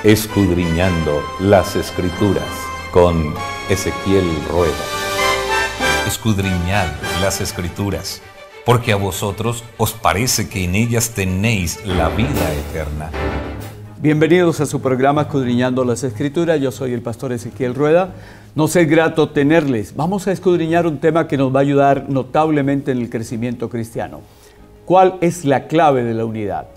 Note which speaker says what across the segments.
Speaker 1: Escudriñando las Escrituras con Ezequiel Rueda. Escudriñad las Escrituras, porque a vosotros os parece que en ellas tenéis la vida eterna.
Speaker 2: Bienvenidos a su programa Escudriñando las Escrituras. Yo soy el pastor Ezequiel Rueda. Nos es grato tenerles. Vamos a escudriñar un tema que nos va a ayudar notablemente en el crecimiento cristiano. ¿Cuál es la clave de la unidad?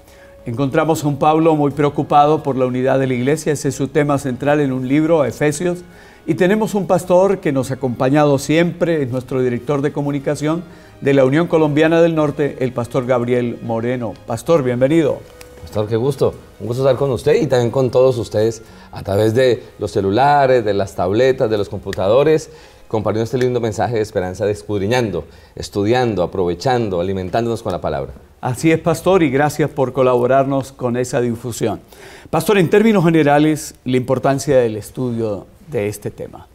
Speaker 2: Encontramos a un Pablo muy preocupado por la unidad de la iglesia. Ese es su tema central en un libro, Efesios. Y tenemos un pastor que nos ha acompañado siempre, es nuestro director de comunicación de la Unión Colombiana del Norte, el pastor Gabriel Moreno. Pastor, bienvenido.
Speaker 3: Pastor, qué gusto. Un gusto estar con usted y también con todos ustedes a través de los celulares, de las tabletas, de los computadores, compartiendo este lindo mensaje de esperanza, de escudriñando, estudiando, aprovechando, alimentándonos con la palabra.
Speaker 2: Así es, pastor, y gracias por colaborarnos con esa difusión. Pastor, en términos generales, la importancia del estudio de este tema.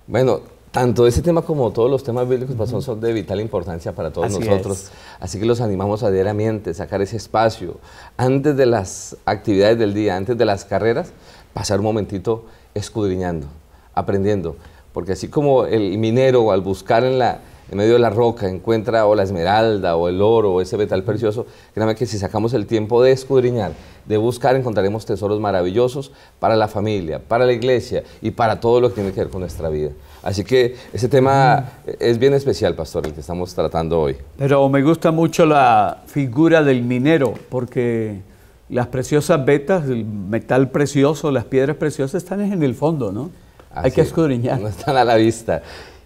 Speaker 3: Bueno, tanto ese tema como todos los temas bíblicos, pastor, son de vital importancia para todos nosotros. Así que los animamos a diariamente sacar ese espacio, antes de las actividades del día, antes de las carreras, pasar un momentito escudriñando, aprendiendo. Porque así como el minero al buscar en medio de la roca encuentra o la esmeralda o el oro o ese metal precioso, créame que si sacamos el tiempo de escudriñar, de buscar, encontraremos tesoros maravillosos para la familia, para la iglesia y para todo lo que tiene que ver con nuestra vida. Así que ese tema es bien especial, pastor, el que estamos tratando hoy. Pero
Speaker 2: me gusta mucho la figura del minero, porque las preciosas vetas, el metal precioso, las piedras preciosas están en el fondo, ¿no? Hay que escudriñar.
Speaker 3: No están a la vista.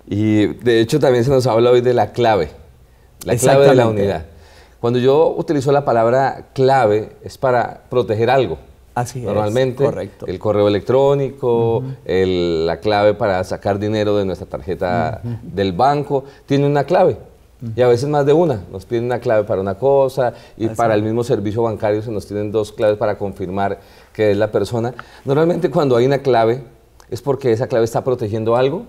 Speaker 3: Y de hecho también se nos habla hoy de la clave de la unidad. Cuando yo utilizo la palabra clave es para proteger algo.
Speaker 2: Así es,
Speaker 3: normalmente, correcto. El correo electrónico, la clave para sacar dinero de nuestra tarjeta del banco, tiene una clave. Y a veces más de una. Nos piden una clave para una cosa y para el mismo servicio bancario se nos tienen dos claves para confirmar que es la persona. Normalmente cuando hay una clave es porque esa clave está protegiendo algo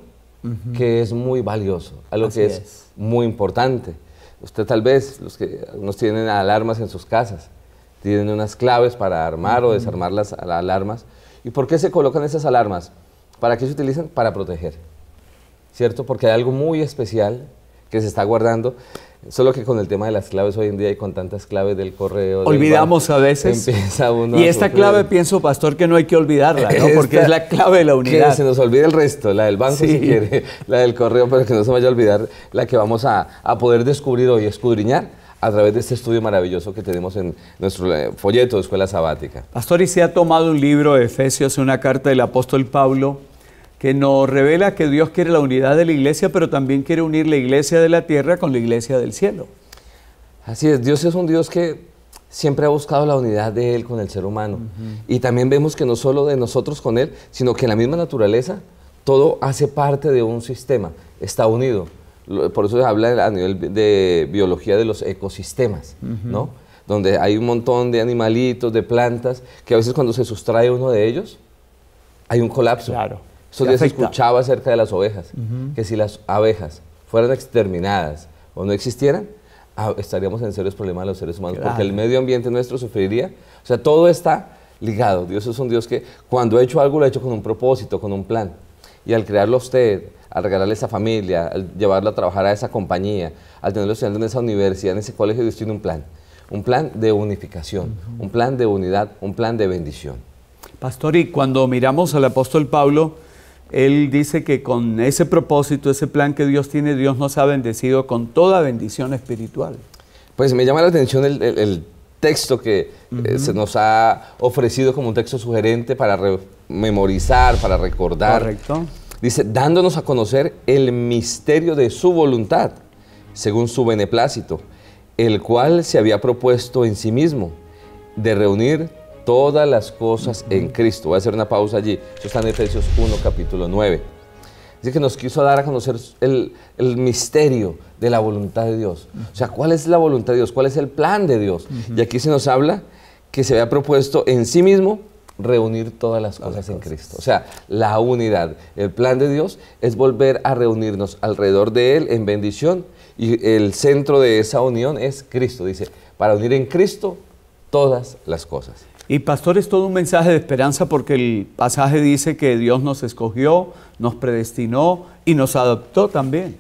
Speaker 3: que es muy valioso, algo que es muy importante. Usted tal vez, los que nos tienen alarmas en sus casas, tienen unas claves para armar o desarmar las alarmas. ¿Y por qué se colocan esas alarmas? ¿Para qué se utilizan? Para proteger, ¿cierto? Porque hay algo muy especial que se está guardando. Solo que con el tema de las claves hoy en día y con tantas claves del correo...
Speaker 2: Olvidamos a veces.
Speaker 3: Empieza uno
Speaker 2: y esta clave, pienso, pastor, que no hay que olvidarla, ¿no? Porque es la clave de la unidad.
Speaker 3: Que se nos olvide el resto, la del banco si quiere, la del correo, pero que no se vaya a olvidar la que vamos a poder descubrir hoy, escudriñar a través de este estudio maravilloso que tenemos en nuestro folleto de Escuela Sabática.
Speaker 2: Pastor, y se ha tomado un libro de Efesios, una carta del apóstol Pablo, que nos revela que Dios quiere la unidad de la iglesia, pero también quiere unir la iglesia de la tierra con la iglesia del cielo.
Speaker 3: Así es, Dios es un Dios que siempre ha buscado la unidad de Él con el ser humano. Y también vemos que no solo de nosotros con Él, sino que en la misma naturaleza todo hace parte de un sistema, está unido. Por eso se habla a nivel de biología de los ecosistemas, ¿no? Donde hay un montón de animalitos, de plantas, que a veces cuando se sustrae uno de ellos, hay un colapso.
Speaker 2: Claro.
Speaker 3: Esos días se escuchaba acerca de las ovejas, que si las abejas fueran exterminadas o no existieran, estaríamos en serios problemas los seres humanos, porque el medio ambiente nuestro sufriría. O sea, todo está ligado. Dios es un Dios que cuando ha hecho algo lo ha hecho con un propósito, con un plan. Y al crearlo a usted, al regalarle esa familia, al llevarlo a trabajar a esa compañía, al tenerlo estudiando en esa universidad, en ese colegio, Dios tiene un plan de unificación, un plan de unidad, un plan de bendición.
Speaker 2: Pastor, y cuando miramos al apóstol Pablo, él dice que con ese propósito, ese plan que Dios tiene, Dios nos ha bendecido con toda bendición espiritual.
Speaker 3: Pues me llama la atención el texto que se nos ha ofrecido como un texto sugerente para memorizar, para recordar.
Speaker 2: Correcto.
Speaker 3: Dice, dándonos a conocer el misterio de su voluntad, según su beneplácito, el cual se había propuesto en sí mismo, de reunir todas las cosas en Cristo. Voy a hacer una pausa allí. Eso está en Efesios 1, capítulo 9. Dice que nos quiso dar a conocer el misterio de la voluntad de Dios. O sea, ¿cuál es la voluntad de Dios? ¿Cuál es el plan de Dios? Y aquí se nos habla que se había propuesto en sí mismo reunir todas las cosas en Cristo. O sea, la unidad. El plan de Dios es volver a reunirnos alrededor de Él en bendición y el centro de esa unión es Cristo. Dice, para unir en Cristo todas las cosas.
Speaker 2: Y pastor, es todo un mensaje de esperanza porque el pasaje dice que Dios nos escogió, nos predestinó y nos adoptó también.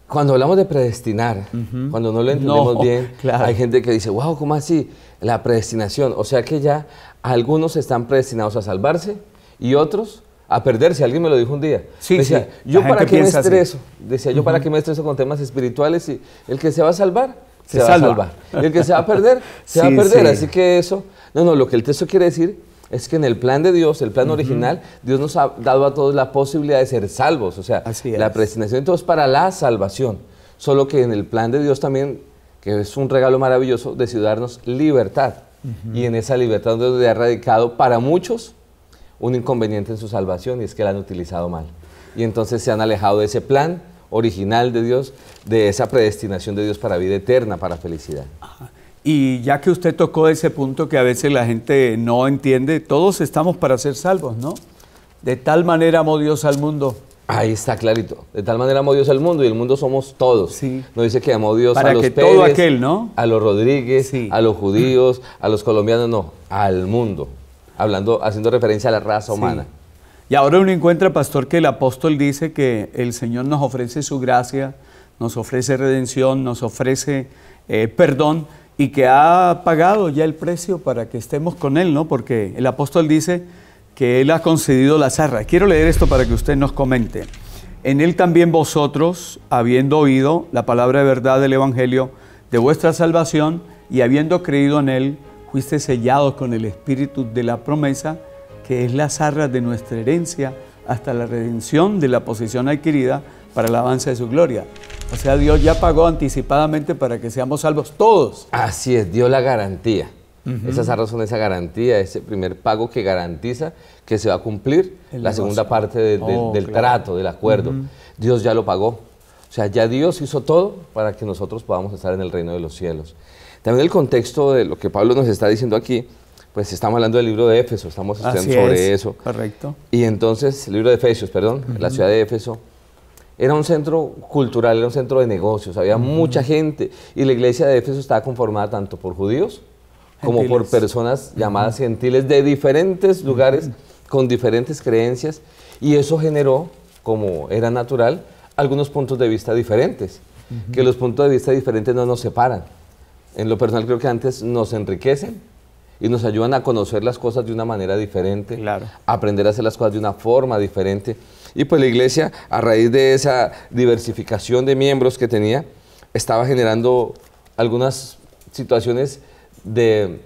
Speaker 3: Cuando hablamos de predestinar, cuando no lo entendemos bien,
Speaker 2: claro.
Speaker 3: Hay gente que dice, wow, ¿cómo así? La predestinación, o sea que ya algunos están predestinados a salvarse y otros a perderse. Alguien me lo dijo un día.
Speaker 2: Sí,
Speaker 3: decía,
Speaker 2: sí.
Speaker 3: ¿yo para qué me estreso?
Speaker 2: Así.
Speaker 3: Decía, ¿yo para qué me estreso con temas espirituales? Y el que se va a salvar, se va
Speaker 2: salva.
Speaker 3: a salvar. Y el que se va a perder, se va a perder. Así que eso, no, lo que el texto quiere decir es que en el plan de Dios, el plan original, Dios nos ha dado a todos la posibilidad de ser salvos. O sea, la predestinación entonces para la salvación. Solo que en el plan de Dios también, que es un regalo maravilloso, decidió darnos libertad. Y en esa libertad donde ha radicado para muchos un inconveniente en su salvación, y es que la han utilizado mal. Y entonces se han alejado de ese plan original de Dios, de esa predestinación de Dios para vida eterna, para felicidad.
Speaker 2: Y ya que usted tocó ese punto que a veces la gente no entiende, todos estamos para ser salvos, ¿no? De tal manera amó Dios al mundo.
Speaker 3: Ahí está clarito. De tal manera amó Dios al mundo, y el mundo somos todos.
Speaker 2: Sí.
Speaker 3: No dice que amó Dios
Speaker 2: para
Speaker 3: a los
Speaker 2: que
Speaker 3: Pérez,
Speaker 2: todo aquel, ¿no?
Speaker 3: a los Rodríguez,
Speaker 2: Sí.
Speaker 3: a los judíos, a los colombianos, no, al mundo. Haciendo referencia a la raza humana.
Speaker 2: Sí. Y ahora uno encuentra, pastor, que el apóstol dice que el Señor nos ofrece su gracia, nos ofrece redención, nos ofrece perdón, y que ha pagado ya el precio para que estemos con Él, ¿no? Porque el apóstol dice que Él ha concedido las arras. Quiero leer esto para que usted nos comente. En Él también vosotros, habiendo oído la palabra de verdad del Evangelio de vuestra salvación, y habiendo creído en Él, fuiste sellados con el Espíritu de la promesa, que es las arras de nuestra herencia, hasta la redención de la posesión adquirida para el avance de su gloria. O sea, Dios ya pagó anticipadamente para que seamos salvos todos.
Speaker 3: Así es, dio la garantía. Esas arras son esa garantía, ese primer pago que garantiza que se va a cumplir la segunda parte del trato, del acuerdo. Dios ya lo pagó. O sea, ya Dios hizo todo para que nosotros podamos estar en el reino de los cielos. También el contexto de lo que Pablo nos está diciendo aquí, pues estamos hablando del libro de Éfeso, estamos estudiando sobre eso.
Speaker 2: Correcto.
Speaker 3: Y entonces, el libro de Efesios, perdón, la ciudad de Éfeso, era un centro cultural, era un centro de negocios, había mucha gente, y la iglesia de Éfeso estaba conformada tanto por judíos como por personas llamadas gentiles de diferentes lugares, con diferentes creencias, y eso generó, como era natural, algunos puntos de vista diferentes, que los puntos de vista diferentes no nos separan. En lo personal creo que antes nos enriquecen y nos ayudan a conocer las cosas de una manera diferente,
Speaker 2: Claro.
Speaker 3: a aprender a hacer las cosas de una forma diferente. Y pues la iglesia, a raíz de esa diversificación de miembros que tenía, estaba generando algunas situaciones de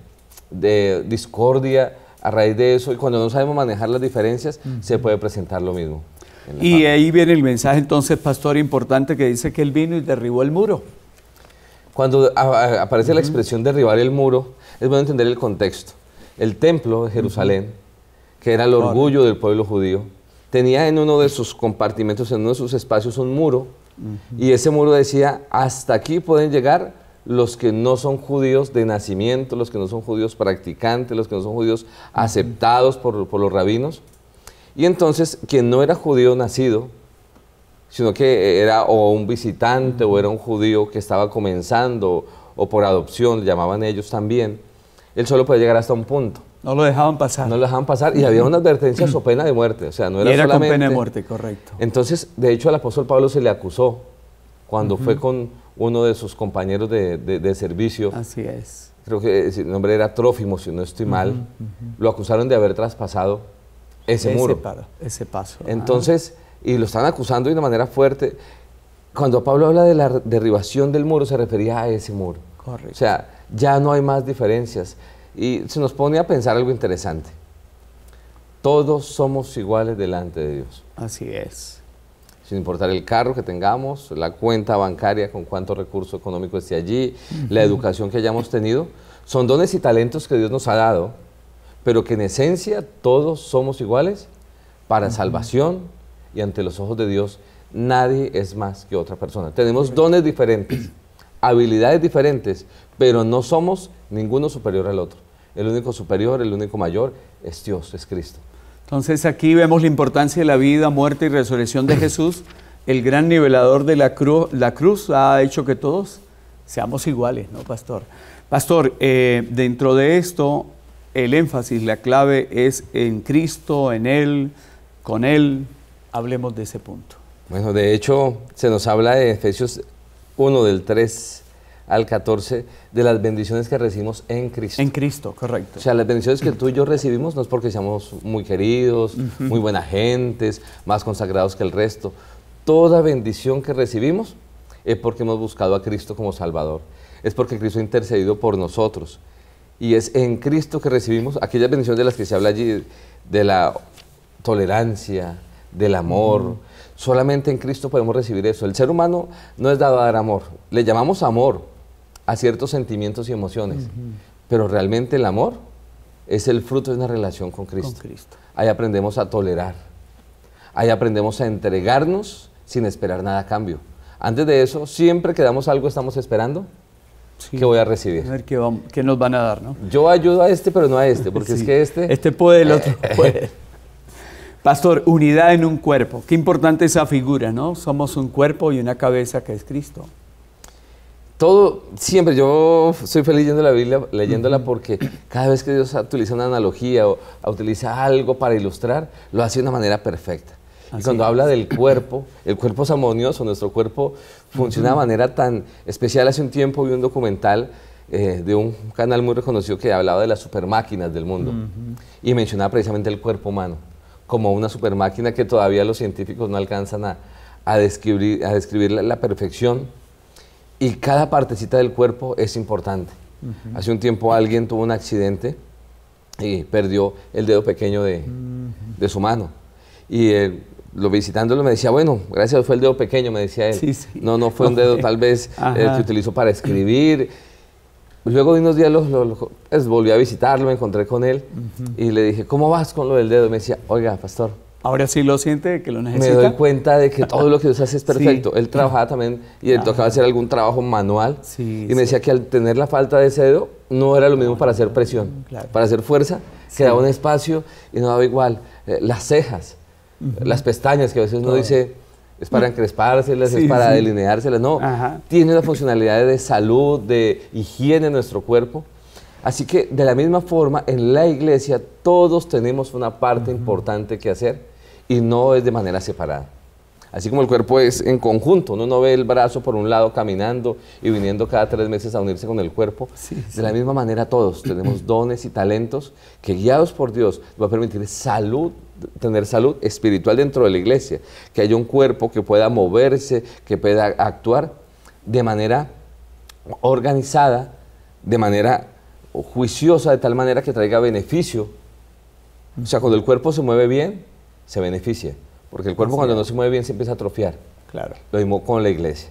Speaker 3: discordia a raíz de eso, y cuando no sabemos manejar las diferencias, se puede presentar lo mismo.
Speaker 2: Y ahí viene el mensaje entonces, pastor, importante, que dice que Él vino y derribó el muro.
Speaker 3: Cuando aparece la expresión derribar el muro, es bueno entender el contexto. El templo de Jerusalén, que era el orgullo del pueblo judío, tenía en uno de sus compartimentos, en uno de sus espacios, un muro, y ese muro decía, hasta aquí pueden llegar los que no son judíos de nacimiento, los que no son judíos practicantes, los que no son judíos aceptados por los rabinos. Y entonces, quien no era judío nacido, sino que era o un visitante o era un judío que estaba comenzando o por adopción, llamaban ellos también, él solo podía llegar hasta un punto.
Speaker 2: No lo dejaban pasar.
Speaker 3: No lo dejaban pasar, y había una advertencia o pena de muerte. O sea, no era,
Speaker 2: y era
Speaker 3: solamente
Speaker 2: con pena de muerte, correcto.
Speaker 3: Entonces, de hecho, al apóstol Pablo se le acusó cuando fue con uno de sus compañeros de servicio.
Speaker 2: Así es.
Speaker 3: Creo que el nombre era Trófimo, si no estoy mal. Lo acusaron de haber traspasado ese muro.
Speaker 2: Ese paso.
Speaker 3: Entonces, y lo están acusando de una manera fuerte. Cuando Pablo habla de la derribación del muro, se refería a ese muro.
Speaker 2: Correcto.
Speaker 3: O sea, ya no hay más diferencias. Y se nos pone a pensar algo interesante. Todos somos iguales delante de Dios.
Speaker 2: Así es.
Speaker 3: Sin importar el carro que tengamos, la cuenta bancaria, con cuánto recurso económico esté allí, la educación que hayamos tenido, son dones y talentos que Dios nos ha dado, pero que en esencia todos somos iguales para salvación, y ante los ojos de Dios nadie es más que otra persona. Tenemos dones diferentes, habilidades diferentes, pero no somos ninguno superior al otro. El único superior, el único mayor es Dios, es Cristo.
Speaker 2: Entonces aquí vemos la importancia de la vida, muerte y resurrección de Jesús. El gran nivelador de la cruz ha hecho que todos seamos iguales, ¿no, pastor? Pastor, dentro de esto, el énfasis, la clave es en Cristo, en Él, con Él. Hablemos de ese punto.
Speaker 3: Bueno, de hecho, se nos habla de Efesios 1, del 3 al 14, de las bendiciones que recibimos en Cristo.
Speaker 2: En Cristo, correcto.
Speaker 3: O sea, las bendiciones que tú y yo recibimos no es porque seamos muy queridos, muy buenas gentes, más consagrados que el resto. Toda bendición que recibimos es porque hemos buscado a Cristo como Salvador. Es porque Cristo ha intercedido por nosotros. Y es en Cristo que recibimos aquellas bendiciones de las que se habla allí, de la tolerancia, del amor. Solamente en Cristo podemos recibir eso. El ser humano no es dado a dar amor. Le llamamos amor a ciertos sentimientos y emociones. Pero realmente el amor es el fruto de una relación con Cristo. Ahí aprendemos a tolerar. Ahí aprendemos a entregarnos sin esperar nada a cambio. Antes de eso, siempre que damos algo estamos esperando que voy a recibir.
Speaker 2: A ver qué nos van a dar, ¿no?
Speaker 3: Yo ayudo a este, pero no a este, porque es que
Speaker 2: este puede, el otro puede. Pastor, unidad en un cuerpo. Qué importante esa figura, ¿no? Somos un cuerpo y una cabeza que es Cristo.
Speaker 3: Todo, siempre, yo soy feliz leyendo la Biblia, leyéndola porque cada vez que Dios utiliza una analogía o utiliza algo para ilustrar, lo hace de una manera perfecta. Y cuando habla del cuerpo, el cuerpo es armonioso, nuestro cuerpo funciona de manera tan especial. Hace un tiempo vi un documental de un canal muy reconocido que hablaba de las supermáquinas del mundo y mencionaba precisamente el cuerpo humano como una supermáquina que todavía los científicos no alcanzan a describir la perfección, y cada partecita del cuerpo es importante. Hace un tiempo alguien tuvo un accidente y perdió el dedo pequeño de su mano, y visitándolo me decía, bueno, gracias a Dios fue el dedo pequeño, me decía él. No fue un dedo tal vez que utilizó para escribir. Luego de unos días volví a visitarlo, me encontré con él y le dije, ¿cómo vas con lo del dedo? Y me decía, oiga, pastor.
Speaker 2: ¿Ahora sí lo siente, que lo necesita?
Speaker 3: Me doy cuenta de que todo lo que Dios hace es perfecto. Él trabajaba también y le tocaba hacer algún trabajo manual. Y me decía que al tener la falta de ese dedo, no era lo mismo para hacer presión. Para hacer fuerza, quedaba un espacio y no daba igual. Las cejas, las pestañas, que a veces uno dice, es para encrespárselas, es para delineárselas. No, tiene la funcionalidad de salud, de higiene en nuestro cuerpo. Así que de la misma forma, en la iglesia todos tenemos una parte importante que hacer y no es de manera separada. Así como el cuerpo es en conjunto, uno no ve el brazo por un lado caminando y viniendo cada 3 meses a unirse con el cuerpo. De la misma manera todos tenemos dones y talentos que, guiados por Dios, nos va a permitir tener salud espiritual dentro de la iglesia, que haya un cuerpo que pueda moverse, que pueda actuar de manera organizada, de manera juiciosa, de tal manera que traiga beneficio. O sea, cuando el cuerpo se mueve bien, se beneficia, porque el cuerpo cuando no se mueve bien se empieza a atrofiar. Lo mismo con la iglesia.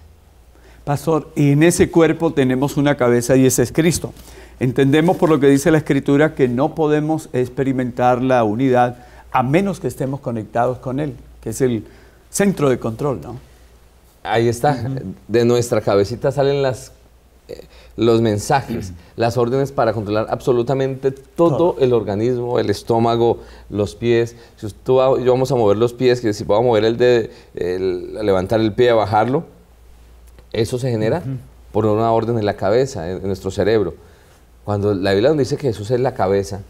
Speaker 2: Pastor, y en ese cuerpo tenemos una cabeza y ese es Cristo. Entendemos por lo que dice la Escritura que no podemos experimentar la unidad a menos que estemos conectados con Él, que es el centro de control, ¿no?
Speaker 3: Ahí está, de nuestra cabecita salen los mensajes, las órdenes para controlar absolutamente todo el organismo, el estómago, los pies. Si yo vamos a mover los pies, que si puedo mover levantar el pie, a bajarlo, eso se genera por una orden en la cabeza, en nuestro cerebro. Cuando la Biblia nos dice que Jesús es la cabeza,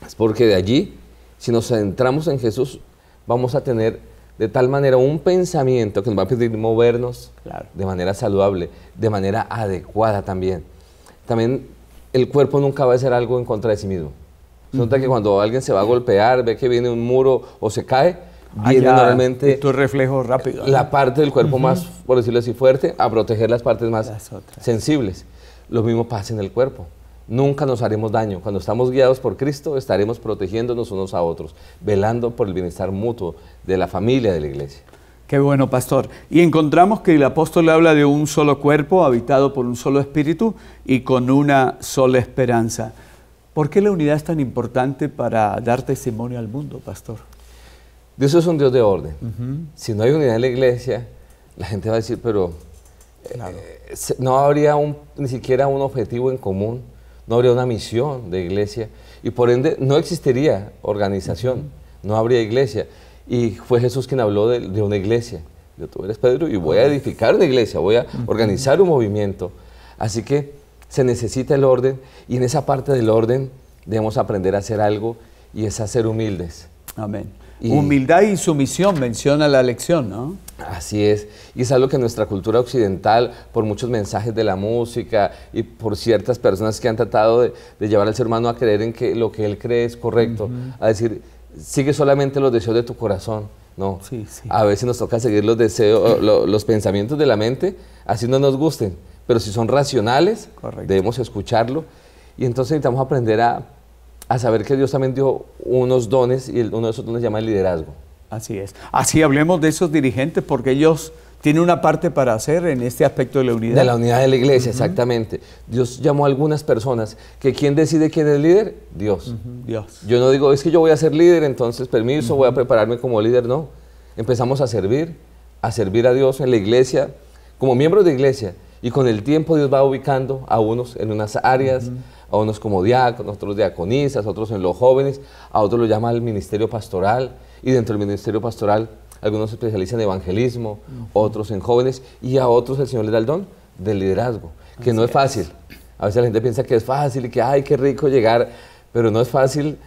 Speaker 3: es porque de allí, si nos centramos en Jesús, vamos a tener de tal manera un pensamiento que nos va a permitir movernos de manera saludable, de manera adecuada también. También el cuerpo nunca va a hacer algo en contra de sí mismo. Se nota que cuando alguien se va a golpear, ve que viene un muro o se cae, viene normalmente
Speaker 2: tu reflejo rápido,
Speaker 3: la parte del cuerpo más, por decirlo así, fuerte, a proteger las partes más sensibles. Lo mismo pasa en el cuerpo. Nunca nos haremos daño. Cuando estamos guiados por Cristo, estaremos protegiéndonos unos a otros, velando por el bienestar mutuo de la familia de la iglesia.
Speaker 2: Qué bueno, pastor. Y encontramos que el apóstol habla de un solo cuerpo, habitado por un solo espíritu y con una sola esperanza. ¿Por qué la unidad es tan importante para dar testimonio al mundo, pastor?
Speaker 3: Dios es un Dios de orden. Si no hay unidad en la iglesia, la gente va a decir, pero no habría ni siquiera un objetivo en común. No habría una misión de iglesia y por ende no existiría organización, no habría iglesia. Y fue Jesús quien habló de una iglesia. Tú eres Pedro y voy a edificar una iglesia, voy a organizar un movimiento. Así que se necesita el orden y en esa parte del orden debemos aprender a hacer algo y es a ser humildes.
Speaker 2: Amén. Humildad y sumisión menciona la lección, ¿no?
Speaker 3: Así es, y es algo que en nuestra cultura occidental, por muchos mensajes de la música y por ciertas personas que han tratado de llevar al ser humano a creer en que lo que él cree es correcto, a decir, sigue solamente los deseos de tu corazón. No,
Speaker 2: sí, sí.
Speaker 3: A veces nos toca seguir los deseos, los pensamientos de la mente, así no nos gusten, pero si son racionales,
Speaker 2: correcto,
Speaker 3: debemos escucharlo, y entonces necesitamos aprender a saber que Dios también dio unos dones, y uno de esos dones se llama el liderazgo.
Speaker 2: Así es. Así hablemos de esos dirigentes, porque ellos tienen una parte para hacer en este aspecto de la unidad.
Speaker 3: De la unidad de la iglesia, exactamente. Dios llamó a algunas personas, que ¿quién decide quién es líder? Dios.
Speaker 2: Dios.
Speaker 3: Yo no digo, es que yo voy a ser líder, entonces permiso, voy a prepararme como líder, no. Empezamos a servir a Dios en la iglesia, como miembros de iglesia, y con el tiempo Dios va ubicando a unos en unas áreas, a unos como diáconos, otros diaconisas, otros en los jóvenes, a otros lo llama el ministerio pastoral, y dentro del ministerio pastoral algunos se especializan en evangelismo, otros en jóvenes, y a otros el Señor les da el don del liderazgo, que no es fácil. A veces la gente piensa que es fácil y que ay, qué rico llegar, pero no es fácil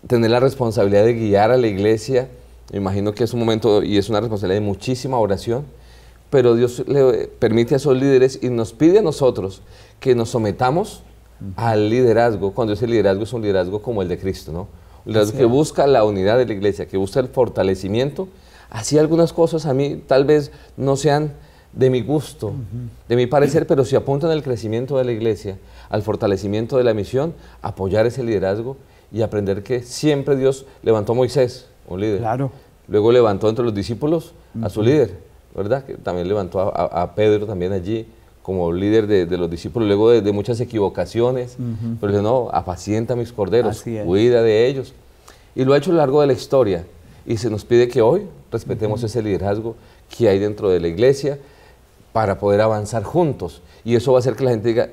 Speaker 3: tener la responsabilidad de guiar a la iglesia. Me imagino que es un momento y es una responsabilidad de muchísima oración, pero Dios le permite a esos líderes y nos pide a nosotros que nos sometamos al liderazgo, cuando ese liderazgo es un liderazgo como el de Cristo, ¿no? Un liderazgo que busca la unidad de la iglesia, que busca el fortalecimiento. Así algunas cosas a mí tal vez no sean de mi gusto, de mi parecer, pero si apuntan al crecimiento de la iglesia, al fortalecimiento de la misión, apoyar ese liderazgo y aprender que siempre Dios levantó a Moisés, un líder.
Speaker 2: Claro.
Speaker 3: Luego levantó entre los discípulos a su líder, ¿verdad? Que también levantó a Pedro también allí como líder de los discípulos, luego de muchas equivocaciones, pero dijo, no, apacienta a mis corderos, cuida de ellos. Y lo ha hecho a lo largo de la historia. Y se nos pide que hoy respetemos ese liderazgo que hay dentro de la iglesia para poder avanzar juntos. Y eso va a hacer que la gente diga,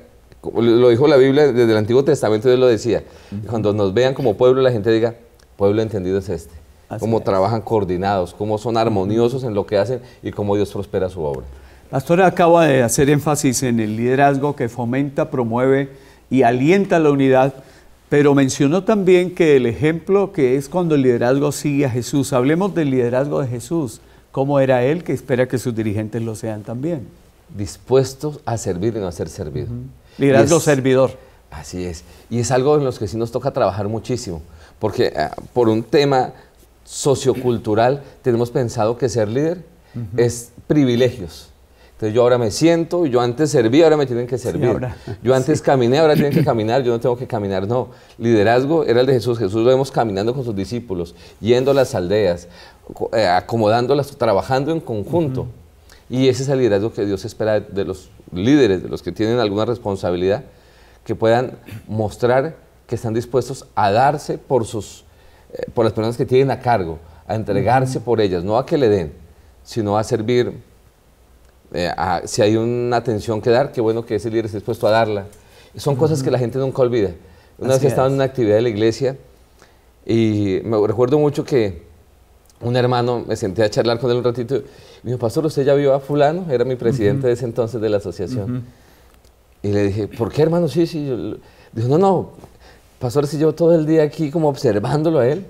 Speaker 3: lo dijo la Biblia desde el Antiguo Testamento, Dios lo decía, cuando nos vean como pueblo, la gente diga, pueblo entendido es este. Cómo trabajan coordinados, cómo son armoniosos en lo que hacen y cómo Dios prospera su obra.
Speaker 2: Pastor acaba de hacer énfasis en el liderazgo que fomenta, promueve y alienta la unidad, pero mencionó también que el ejemplo que es cuando el liderazgo sigue a Jesús. Hablemos del liderazgo de Jesús. ¿Cómo era Él que espera que sus dirigentes lo sean también?
Speaker 3: Dispuestos a servir y no a ser servido.
Speaker 2: Liderazgo servidor.
Speaker 3: Así es. Y es algo en los que sí nos toca trabajar muchísimo, porque por un tema sociocultural tenemos pensado que ser líder es privilegios. Entonces yo ahora me siento, yo antes servía, ahora me tienen que servir. Sí, yo antes caminé, ahora tienen que caminar, yo no tengo que caminar. No, liderazgo era el de Jesús. Jesús lo vemos caminando con sus discípulos, yendo a las aldeas, acomodándolas, trabajando en conjunto. Y ese es el liderazgo que Dios espera de los líderes, de los que tienen alguna responsabilidad, que puedan mostrar que están dispuestos a darse por las personas que tienen a cargo, a entregarse por ellas, no a que le den, sino a servir. Si hay una atención que dar, qué bueno que ese líder esté dispuesto a darla. Son cosas que la gente nunca olvida. Una vez que estaba en una actividad de la iglesia y me recuerdo mucho que un hermano, me senté a charlar con él un ratito y me dijo, pastor, ¿usted ya vio a fulano? Era mi presidente de ese entonces de la asociación. Y le dije, ¿por qué, hermano? Sí. Dijo, no, pastor, si llevo todo el día aquí como observándolo a él.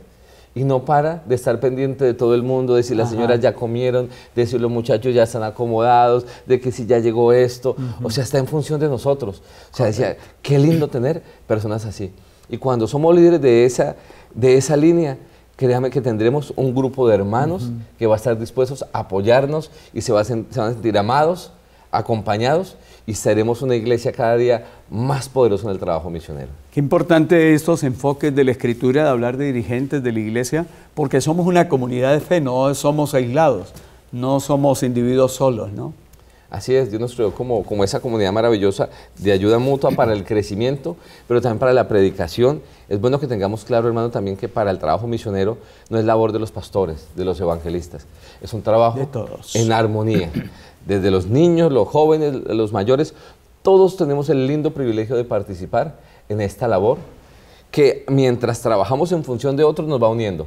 Speaker 3: Y no para de estar pendiente de todo el mundo, de si las señoras ya comieron, de si los muchachos ya están acomodados, de que si ya llegó esto. O sea, está en función de nosotros. O sea, decía, qué lindo tener personas así. Y cuando somos líderes de esa línea, créame que tendremos un grupo de hermanos que va a estar dispuestos a apoyarnos y se van a sentir amados, acompañados, y seremos una iglesia cada día más poderosa en el trabajo misionero.
Speaker 2: Qué importante estos enfoques de la Escritura, de hablar de dirigentes de la iglesia, porque somos una comunidad de fe, no somos aislados, no somos individuos solos, ¿no?
Speaker 3: Así es, Dios nos creó como esa comunidad maravillosa de ayuda mutua para el crecimiento, pero también para la predicación. Es bueno que tengamos claro, hermano, también que para el trabajo misionero no es labor de los pastores, de los evangelistas, es un trabajo
Speaker 2: de todos,
Speaker 3: en armonía. Desde los niños, los jóvenes, los mayores, todos tenemos el lindo privilegio de participar en esta labor que mientras trabajamos en función de otros nos va uniendo,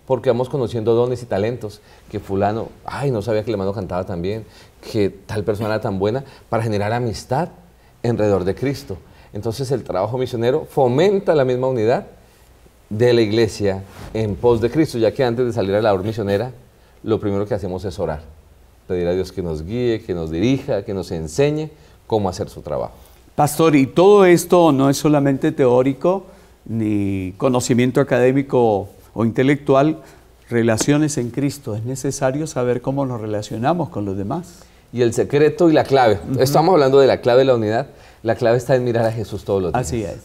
Speaker 3: porque vamos conociendo dones y talentos, que fulano, ay, no sabía que el hermano cantaba tan bien, que tal persona era tan buena, para generar amistad alrededor de Cristo. Entonces el trabajo misionero fomenta la misma unidad de la iglesia en pos de Cristo, ya que antes de salir a la labor misionera, lo primero que hacemos es orar, pedir a Dios que nos guíe, que nos dirija, que nos enseñe cómo hacer su trabajo.
Speaker 2: Pastor, y todo esto no es solamente teórico, ni conocimiento académico o intelectual, relaciones en Cristo. Es necesario saber cómo nos relacionamos con los demás.
Speaker 3: Y el secreto y la clave, estamos hablando de la clave de la unidad, la clave está en mirar a Jesús todos los días.
Speaker 2: Así es.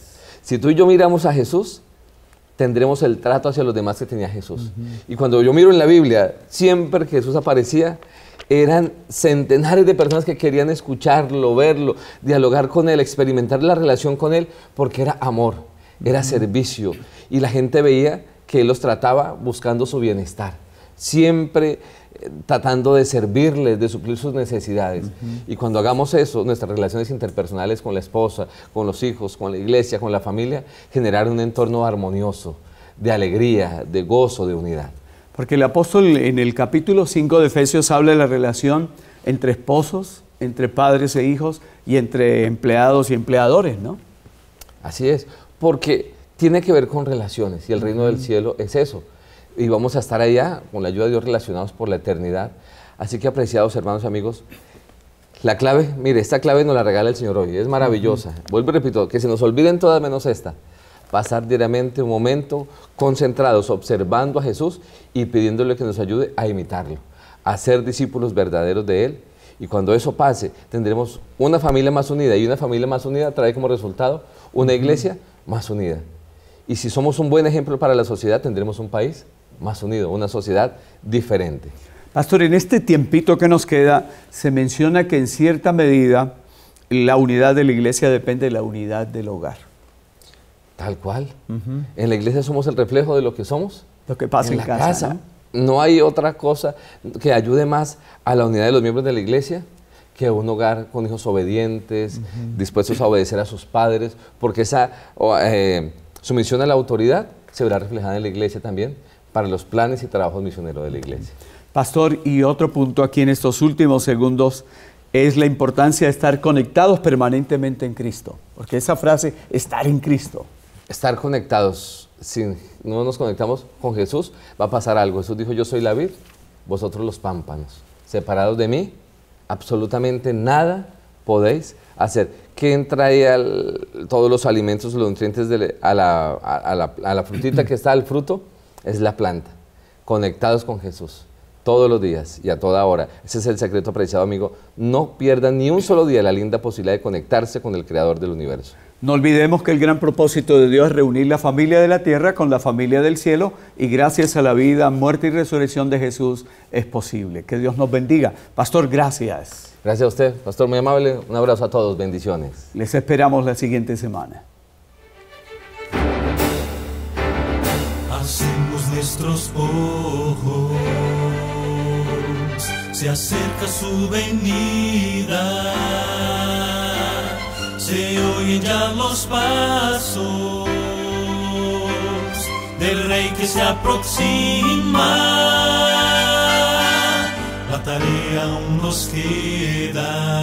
Speaker 3: Si tú y yo miramos a Jesús, tendremos el trato hacia los demás que tenía Jesús. Y cuando yo miro en la Biblia, siempre que Jesús aparecía, eran centenares de personas que querían escucharlo, verlo, dialogar con Él, experimentar la relación con Él, porque era amor, era servicio. Y la gente veía que Él los trataba buscando su bienestar, siempre tratando de servirles, de suplir sus necesidades. Y cuando hagamos eso, nuestras relaciones interpersonales con la esposa, con los hijos, con la iglesia, con la familia, generar un entorno armonioso, de alegría, de gozo, de unidad.
Speaker 2: Porque el apóstol en el capítulo 5 de Efesios habla de la relación entre esposos, entre padres e hijos y entre empleados y empleadores, ¿no?
Speaker 3: Así es, porque tiene que ver con relaciones y el reino del cielo es eso. Y vamos a estar allá con la ayuda de Dios relacionados por la eternidad. Así que, apreciados hermanos y amigos, la clave, mire, esta clave nos la regala el Señor hoy, es maravillosa. Vuelvo y repito, que se nos olviden todas menos esta. Pasar diariamente un momento concentrados, observando a Jesús y pidiéndole que nos ayude a imitarlo, a ser discípulos verdaderos de Él. Y cuando eso pase, tendremos una familia más unida, y una familia más unida trae como resultado una iglesia más unida. Y si somos un buen ejemplo para la sociedad, tendremos un país más unido, una sociedad diferente.
Speaker 2: Pastor, en este tiempito que nos queda, se menciona que en cierta medida la unidad de la iglesia depende de la unidad del hogar.
Speaker 3: Tal cual. En la iglesia somos el reflejo de lo que somos.
Speaker 2: Lo que pasa en
Speaker 3: la
Speaker 2: casa,
Speaker 3: ¿no? Hay otra cosa que ayude más a la unidad de los miembros de la iglesia que un hogar con hijos obedientes, dispuestos a obedecer a sus padres, porque esa sumisión a la autoridad se verá reflejada en la iglesia también para los planes y trabajos misioneros de la iglesia.
Speaker 2: Pastor, y otro punto aquí en estos últimos segundos es la importancia de estar conectados permanentemente en Cristo, porque esa frase, estar en Cristo.
Speaker 3: Estar conectados, si no nos conectamos con Jesús, va a pasar algo. Jesús dijo, yo soy la vid, vosotros los pámpanos. Separados de mí, absolutamente nada podéis hacer. ¿Quién trae todos los alimentos, los nutrientes a la frutita que está al fruto? Es la planta. Conectados con Jesús, todos los días y a toda hora. Ese es el secreto, apreciado amigo. No pierdan ni un solo día la linda posibilidad de conectarse con el Creador del universo.
Speaker 2: No olvidemos que el gran propósito de Dios es reunir la familia de la tierra con la familia del cielo, y gracias a la vida, muerte y resurrección de Jesús es posible. Que Dios nos bendiga. Pastor, gracias.
Speaker 3: Gracias a usted, pastor, muy amable. Un abrazo a todos, bendiciones.
Speaker 2: Les esperamos la siguiente semana.
Speaker 4: Hacemos nuestros ojos, se acerca su venida. Se oyen ya los pasos del Rey que se aproxima. La tarea aún nos queda.